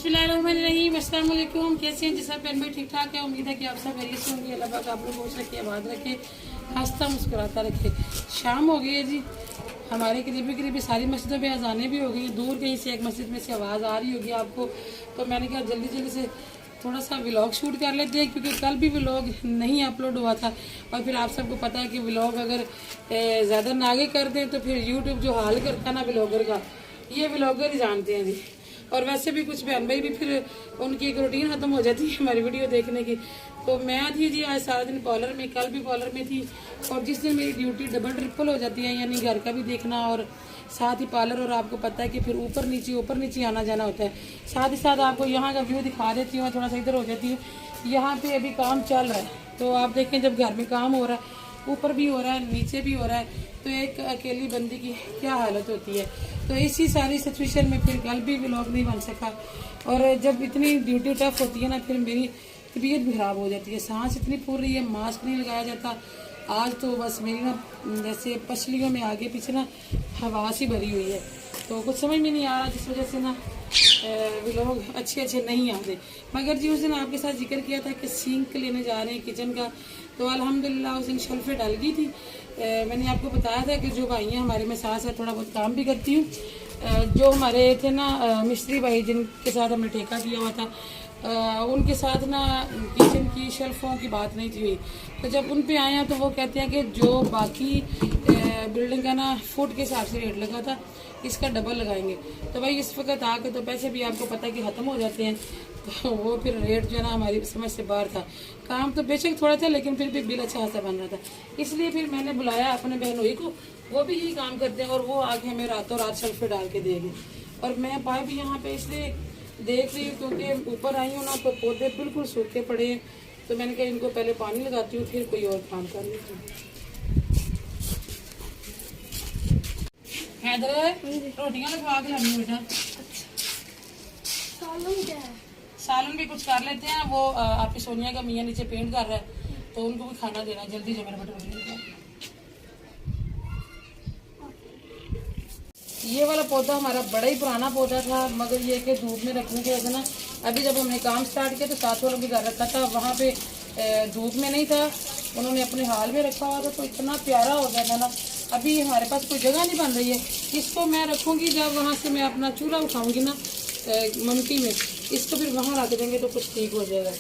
बिस्मिल्लाहिर्रहमानिर्रहीम। अस्सलाम वालेकुम। कैसे हैं जी सब बहन भाई? ठीक ठाक है। उम्मीद है कि आप सब खैरियत से होंगे। अल्लाह पाक आप लोग खुश रखे, आबाद रखे, हंसता मुस्कुराता रखे। शाम हो गई है जी। हमारे करीबी सारी मस्जिदों में अजानें भी हो गई। दूर कहीं से एक मस्जिद में से आवाज़ आ रही होगी आपको, तो मैंने कहा जल्दी जल्दी से थोड़ा सा व्लॉग शूट कर लेते हैं, क्योंकि कल भी व्लॉग नहीं अपलोड हुआ था। और फिर आप सबको पता है कि व्लॉग अगर ज़्यादा नागे कर दें तो फिर यूट्यूब जो हाल करता है ना व्लॉगर का, ये व्लॉगर ही जानते हैं जी। और वैसे भी कुछ बहन भाई भी फिर उनकी एक रूटीन खत्म हो जाती है हमारी वीडियो देखने की। तो मैं थी जी आज सारा दिन पार्लर में, कल भी पार्लर में थी। और जिस दिन मेरी ड्यूटी डबल ट्रिपल हो जाती है, यानी घर का भी देखना और साथ ही पार्लर, और आपको पता है कि फिर ऊपर नीचे आना जाना होता है। साथ ही साथ आपको यहाँ का व्यू दिखा देती हूँ, थोड़ा सा इधर हो जाती हूँ। यहाँ पे अभी काम चल रहा है, तो आप देखें जब घर में काम हो रहा है, ऊपर भी हो रहा है नीचे भी हो रहा है, तो एक अकेली बंदी की क्या हालत होती है। तो इसी सारी सिचुएशन में फिर कल भी व्लॉग नहीं बन सका। और जब इतनी ड्यूटी टफ होती है ना, फिर मेरी तबीयत भी खराब हो जाती है। सांस इतनी फूल रही है, मास्क नहीं लगाया जाता। आज तो बस मेरी ना जैसे पसलियों में आगे पीछे ना हवा सी भरी हुई है, तो कुछ समझ में नहीं आ रहा, जिस वजह से ना व्लॉग अच्छे नहीं आते। मगर जी उस दिन आपके साथ जिक्र किया था कि सिंक लेने जा रहे हैं किचन का, तो अल्हम्दुलिल्लाह उस दिन शेल्फें डल गई थी। मैंने आपको बताया था कि जो भाई हैं हमारे, मैं साथ साथ थोड़ा बहुत काम भी करती हूँ। जो हमारे थे ना मिस्त्री भाई, जिनके साथ हमने ठेका किया हुआ था, उनके साथ ना किचन की शेल्फों की बात नहीं थी हुई। तो जब उन पे आए हैं तो वो कहते हैं कि जो बाकी बिल्डिंग का ना फुट के हिसाब से रेट लगा था, इसका डबल लगाएंगे। तो भाई इस वक्त आके तो पैसे भी आपको पता है कि ख़त्म हो जाते हैं, तो वो फिर रेट जो है ना हमारी समझ से बाहर था। काम तो बेशक थोड़ा था, लेकिन फिर भी बिल अच्छा खासा बन रहा था। इसलिए फिर मैंने बुलाया अपने बहनोई को, वो भी यही काम करते हैं, और वो आगे हमें रातों रात शेल्फें डाल के देंगे। और मैं पाए भी यहाँ पे इसलिए देख रही हूँ क्योंकि ऊपर आई हूँ ना, तो पौधे बिल्कुल सूखे पड़े हैं। तो मैंने कहा इनको पहले पानी लगाती हूँ, फिर कोई और काम कर लेती हूँ। हैदर रोटियां लगवा के लानी बेटा। सालन भी कुछ कर लेते हैं। वो आपकी सोनिया का मियाँ नीचे पेंट कर रहा है, तो उनको भी खाना देना जल्दी जो मेरा बेटा। ये वाला पौधा हमारा बड़ा ही पुराना पौधा था, मगर ये कि धूप में रखने के वजह ना, अभी जब हमने काम स्टार्ट किया तो साथ वालों के घर रखा था, वहाँ पे धूप में नहीं था, उन्होंने अपने हाल में रखा हुआ था, तो इतना प्यारा हो गया था ना। अभी हमारे पास कोई जगह नहीं बन रही है, इसको मैं रखूँगी जब वहाँ से मैं अपना चूल्हा उठाऊँगी ना ममटी में, इसको फिर वहाँ रख देंगे तो कुछ ठीक हो जाएगा।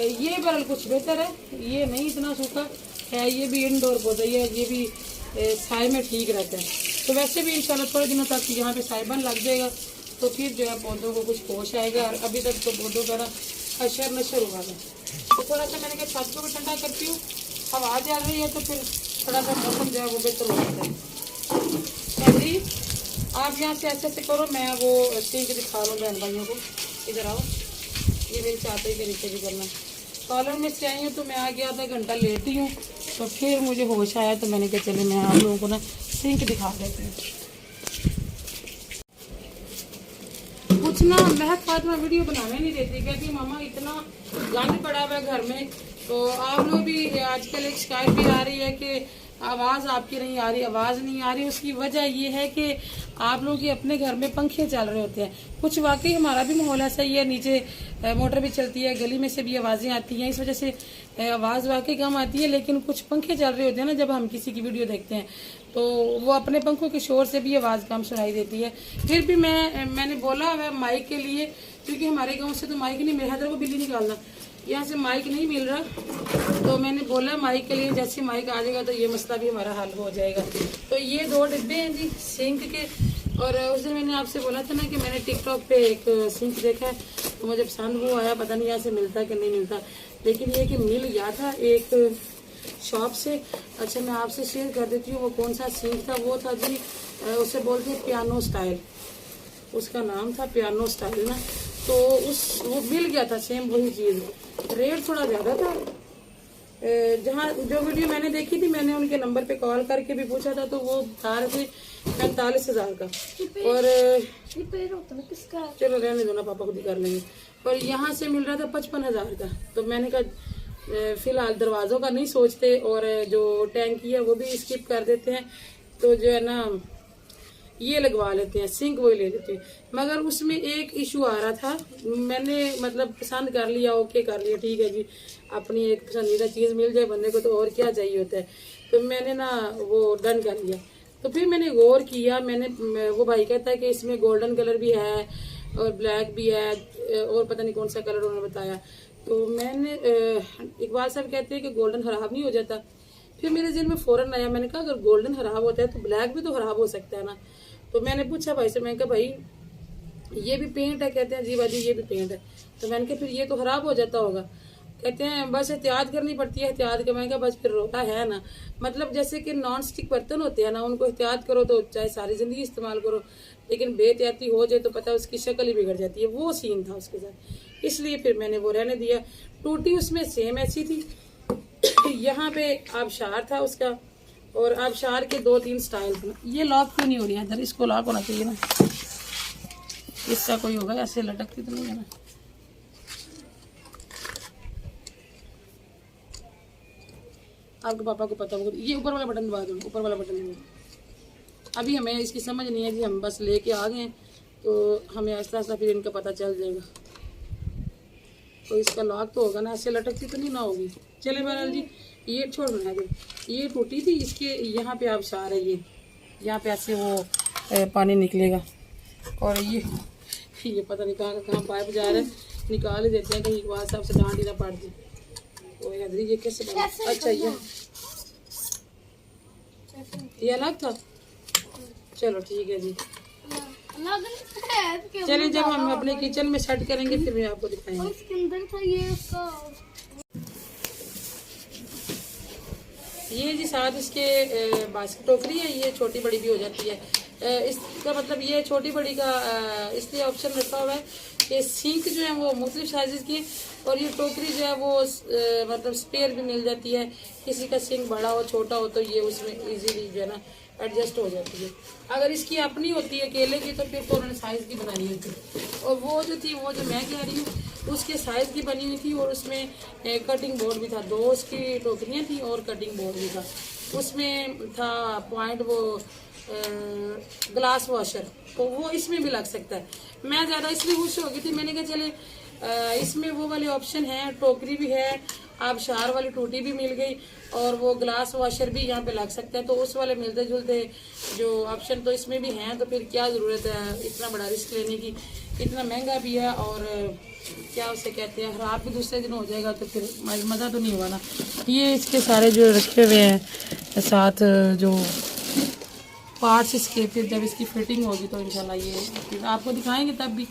ये बरल कुछ बेहतर है, ये नहीं इतना सूखा है, ये भी इंडोर पौधा है, ये भी साए में ठीक रहता है। तो वैसे भी इंशाल्लाह थोड़े दिनों तक यहाँ पे साइबन लग जाएगा, तो फिर जो है पौधों को कुछ होश आएगा। और अभी तक तो पौधों का ना अशर नशर हुआ है, तो थोड़ा सा मैंने कहा छत को भी ठंडा करती हूँ, हवा जा रही है तो फिर थोड़ा सा मौसम जो है वो बेहतर हो जाता है। जी आप यहाँ से ऐसे करो, मैं वो सीख दिखा रहा हूँ बहन भाइयों को। इधर आओ, ये मेरे चाहते ही तरीके भी करना। पार्लर में से आई हूँ तो मैं आगे आधा घंटा लेटी हूँ, तो फिर मुझे होश आया, तो मैंने कहा चले मैं आप लोगों को ना सिंक दिखा देती हूँ। कुछ ना महक फातिमा वीडियो बनाने नहीं देती, क्योंकि मामा इतना गंद पड़ा हुआ है घर में। तो आप लोग भी आजकल एक शिकायत भी आ रही है कि आवाज़ आपकी नहीं आ रही, आवाज़ नहीं आ रही। उसकी वजह ये है कि आप लोग के अपने घर में पंखे चल रहे होते हैं। कुछ वाकई हमारा भी माहौल ऐसा ही है, नीचे मोटर भी चलती है, गली में से भी आवाज़ें आती हैं, इस वजह से आवाज़ वाकई कम आती है। लेकिन कुछ पंखे चल रहे होते हैं ना, जब हम किसी की वीडियो देखते हैं तो वो अपने पंखों के शोर से भी आवाज़ कम सुनाई देती है। फिर भी मैंने बोला है माइक के लिए, क्योंकि हमारे गाँव से तो माइक नहीं मिल रहा, को बिल्ली निकालना, यहाँ से माइक नहीं मिल रहा, तो मैंने बोला माइक के लिए जैसे माइक आ जाएगा तो ये मसला भी हमारा हल हो जाएगा। तो ये 2 डिब्बे हैं जी सिंक के। और उस दिन मैंने आपसे बोला था ना कि मैंने टिकटॉक पे एक सिंक देखा है, तो मुझे पसंद वो आया, पता नहीं यहाँ से मिलता कि नहीं मिलता, लेकिन ये कि मिल गया था एक शॉप से। अच्छा मैं आपसे शेयर कर देती हूँ वो कौन सा सिंक था। वो था जी, उसे बोलते हैं पियानो स्टाइल, उसका नाम था पियानो स्टाइल ना। तो वो मिल गया था सेम वही चीज़, रेट थोड़ा ज़्यादा था। जहाँ जो वीडियो मैंने देखी थी, मैंने उनके नंबर पे कॉल करके भी पूछा था, तो वो बता रहे थे 45,000 का। और चलो रहने दो ना, पापा खुद ही कर लेंगे। और यहाँ से मिल रहा था 55,000 का। तो मैंने कहा फिलहाल दरवाज़ों का नहीं सोचते, और जो टैंकी है वो भी स्किप कर देते हैं। तो जो है ना ये लगवा लेते हैं, सिंक वही ले लेते हैं। मगर उसमें एक इशू आ रहा था, मैंने मतलब पसंद कर लिया, ओके कर लिया, ठीक है जी, अपनी एक पसंदीदा चीज़ मिल जाए बंदे को तो और क्या चाहिए होता है। तो मैंने ना वो डन कर लिया। तो फिर मैंने गौर किया, वो भाई कहता है कि इसमें गोल्डन कलर भी है और ब्लैक भी है और पता नहीं कौन सा कलर उन्होंने बताया। तो मैंने इकबाल साहब कहते हैं कि गोल्डन खराब नहीं हो जाता। फिर मेरे दिल में फौरन आया, मैंने कहा अगर गोल्डन खराब होता है तो ब्लैक भी तो खराब हो सकता है ना। तो मैंने पूछा भाई से, मैंने कहा भाई ये भी पेंट है? कहते हैं जी बाजी ये भी पेंट है। तो मैंने कहा फिर ये तो खराब हो जाता होगा। कहते हैं बस एहतियात करनी पड़ती है, एहतियात के। मैंने कहा बस फिर रोका है ना, मतलब जैसे कि नॉन स्टिक बर्तन होते हैं ना, उनको एहतियात करो तो चाहे सारी जिंदगी इस्तेमाल करो, लेकिन बेएहतियाती हो जाए तो पता है उसकी शक्ल ही बिगड़ जाती है। वो सीन था उसके साथ, इसलिए फिर मैंने वो रहने दिया। टूटी उसमें सेम ऐसी थी। यहाँ पे आबशार था उसका, और आबशार के 2-3 स्टाइल थे। ये लॉक क्यों नहीं हो रही है इधर? इसको लॉक होना चाहिए ना, इसका कोई होगा, ऐसे लटकती तो नहीं है ना। आपके पापा को पता होगा। ये ऊपर वाला बटन दबा दो, ऊपर वाला बटन दबा। अभी हमें इसकी समझ नहीं है जी, हम बस लेके आ गए तो हमें आहिस्ता आहिस्ता फिर इनका पता चल जाएगा। तो इसका लॉक तो होगा ना, ऐसे लटकती तो नहीं ना होगी। चले बहरहाल जी, ये छोड़ बना दो। ये टूटी थी, इसके यहाँ पे आबशार है, ये यहाँ पे ऐसे वो पानी निकलेगा। और ये पता नहीं कहाँ पाइप जा रहा है, निकाल ही देते हैं कहीं इकबाल साहब से डांट ही ना पड़ दी। तो हैदरी ये कैसे बना? अच्छा ये अलग था, चलो ठीक है जी। चलिए जब हम अपने किचन में सेट करेंगे फिर मैं आपको दिखाएंगे। ये जी साथ इसके बास्केट टोकरी है, ये छोटी बड़ी भी हो जाती है। इसका मतलब ये छोटी बड़ी का इसलिए ऑप्शन रखा हुआ है कि सिंक जो है वो मुख्तलिफ साइज़ की, और ये टोकरी जो है वो मतलब स्पेयर भी मिल जाती है। किसी का सिंक बड़ा हो छोटा हो तो ये उसमें इजीली जो है ना एडजस्ट हो जाती है। अगर इसकी अपनी होती है अकेले की तो फिर तो उन्होंने साइज़ की बनानी होती है। और वो जो थी, वो जो मैं कह रही हूँ उसके साइज़ की बनी हुई थी, और उसमें कटिंग बोर्ड भी था। 2 उसकी टोकरियाँ थी और कटिंग बोर्ड भी था। उसमें था पॉइंट वो ग्लास वॉशर, तो वो इसमें भी लग सकता है। मैं ज़्यादा इसलिए खुश हो गई थी, मैंने कहा चले इसमें वो वाले ऑप्शन हैं, टोकरी भी है, आबशार वाली टूटी भी मिल गई, और वो ग्लास वॉशर भी यहाँ पे लग सकता है। तो उस वाले मिलते जुलते जो ऑप्शन तो इसमें भी हैं, तो फिर क्या ज़रूरत है इतना बड़ा रिस्क लेने की। इतना महंगा भी है, और क्या उसे कहते हैं, खराब भी दूसरे दिन हो जाएगा तो फिर मज़ा तो नहीं होगा ना। ये इसके सारे जो रखे हुए हैं साथ जो पार्ट्स इसके, फिर जब इसकी फिटिंग होगी तो इंशाल्लाह ये फिर आपको दिखाएंगे तब भी।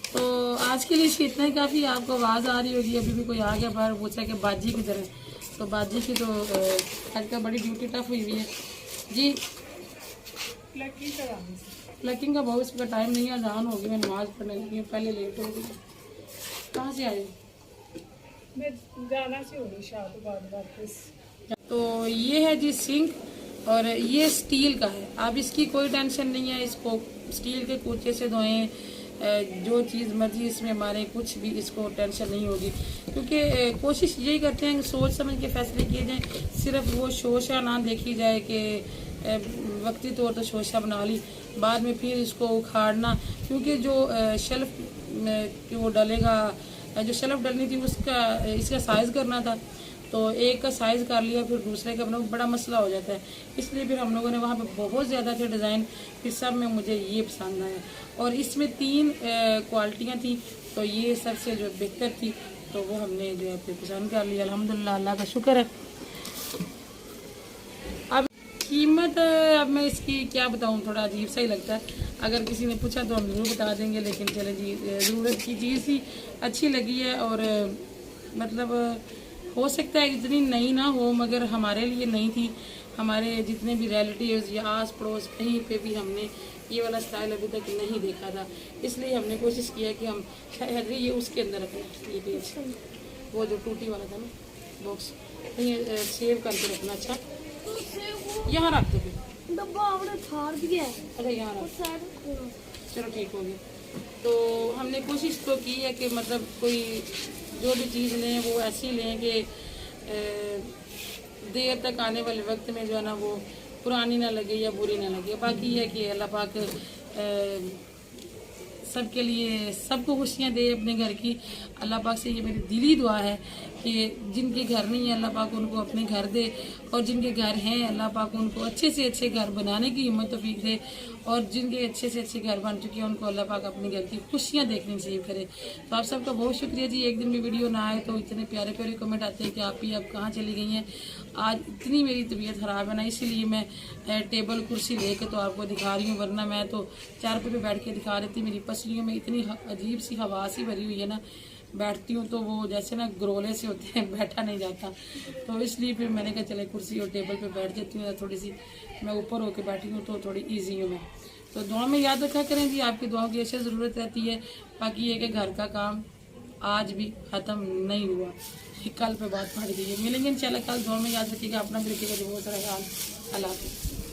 तो आज के लिए इसकी इतना ही काफ़ी। आपको आवाज़ आ रही होगी, अभी भी कोई आ गया बाहर पूछा कि बाजी की तरह, तो बाजी की तो आजकल बड़ी ड्यूटी टफ हुई हुई है जी। प्लकिंग का बहुत इसका टाइम नहीं है, अजान होगी, मैं नमाज़ पढ़ने लगी हूँ, पहले लेट हो गई। कहाँ से आए? मैं जाना से होगी शायद बाद वापस। तो ये है जी सिंक, और ये स्टील का है। अब इसकी कोई टेंशन नहीं है, इसको स्टील के कूचे से धोएं, जो चीज़ मर्जी इसमें मारें, कुछ भी इसको टेंशन नहीं होगी। क्योंकि कोशिश यही करते हैं कि सोच समझ के फैसले किए जाएं, सिर्फ वो शोशा ना देखी जाए कि वक्ती तौर पर शोशा बना ली, बाद में फिर इसको उखाड़ना। क्योंकि जो शेल्फ वो डलेगा, जो शेल्फ डलनी थी उसका इसका साइज़ करना था, तो एक का साइज़ कर लिया फिर दूसरे का बना, बड़ा मसला हो जाता है। इसलिए फिर हम लोगों ने वहाँ पे बहुत ज़्यादा थे डिज़ाइन, फिर सब में मुझे ये पसंद आया। और इसमें 3 क्वालिटियाँ थी, तो ये सबसे जो बेहतर थी तो वो हमने जो है फिर पसंद कर लिया। अल्हम्दुलिल्लाह, अल्लाह का शुक्र है। अब कीमत अब मैं इसकी क्या बताऊँ, थोड़ा अजीब सा ही लगता है। अगर किसी ने पूछा तो हम ज़रूर बता देंगे, लेकिन चले जी, ज़रूरत की चीज़ ही अच्छी लगी है। और मतलब हो सकता है इतनी नई ना हो, मगर हमारे लिए नई थी। हमारे जितने भी रिलेटिव्स या आस पड़ोस कहीं पे भी हमने ये वाला स्टाइल अभी तक नहीं देखा था, इसलिए हमने कोशिश किया कि हम शायद ये उसके अंदर रखना, ये पेज वो जो टूटी वाला था ना बॉक्स, ये सेव करके रखना। अच्छा यहाँ रख दो, फिर डब्बा आपने फाड़ दिया है। अच्छा यहाँ रख, चलो ठीक हो गया। तो हमने कोशिश तो की है कि मतलब कोई जो भी चीज़ लें वो ऐसी लें कि देर तक आने वाले वक्त में जो है ना वो पुरानी ना लगे या बुरी ना लगे। बाकी ये है कि अल्लाह पाक सबके लिए सबको खुशियाँ दे अपने घर की। अल्लाह पाक से ये मेरी दिली दुआ है कि जिनके घर नहीं है अल्लाह पाक उनको अपने घर दे, और जिनके घर हैं अल्लाह पाक उनको अच्छे से अच्छे घर बनाने की हिम्मत तौफीक दे, और जिनके अच्छे से अच्छे घर बन चुके हैं उनको अल्लाह पाक अपने घर की खुशियाँ देखनी नसीब करे। तो आप सबका बहुत शुक्रिया जी। एक दिन भी वीडियो ना आए तो इतने प्यारे प्यारे कमेंट आते हैं कि आप ही अब कहाँ चली गई हैं। आज इतनी मेरी तबीयत ख़राब है ना, इसीलिए मैं टेबल कुर्सी लेके तो आपको दिखा रही हूँ, वरना मैं तो चारपाई पे बैठ के दिखा रही थी। मेरी पसलियों में इतनी अजीब सी हवा सी भरी हुई है ना, बैठती हूँ तो वो जैसे ना गरोले से होते हैं, बैठा नहीं जाता। तो इसलिए फिर मैंने कहा चले कुर्सी और टेबल पे बैठ जाती हूँ, थोड़ी सी मैं ऊपर होके बैठी हूँ तो थोड़ी ईजी हूँ मैं। तो दुआ में याद रखा करें जी, आपकी दुआ की ऐसे ज़रूरत रहती है। बाकी ये कि घर का काम आज भी ख़त्म नहीं हुआ, कल पे बात पड़ गई है। मिलेंगे इंशाल्लाह कल। दुआ में याद रखिएगा, अपना भी रखिएगा, बहुत सारा ख्याल। अल्लाह हाफ़िज़।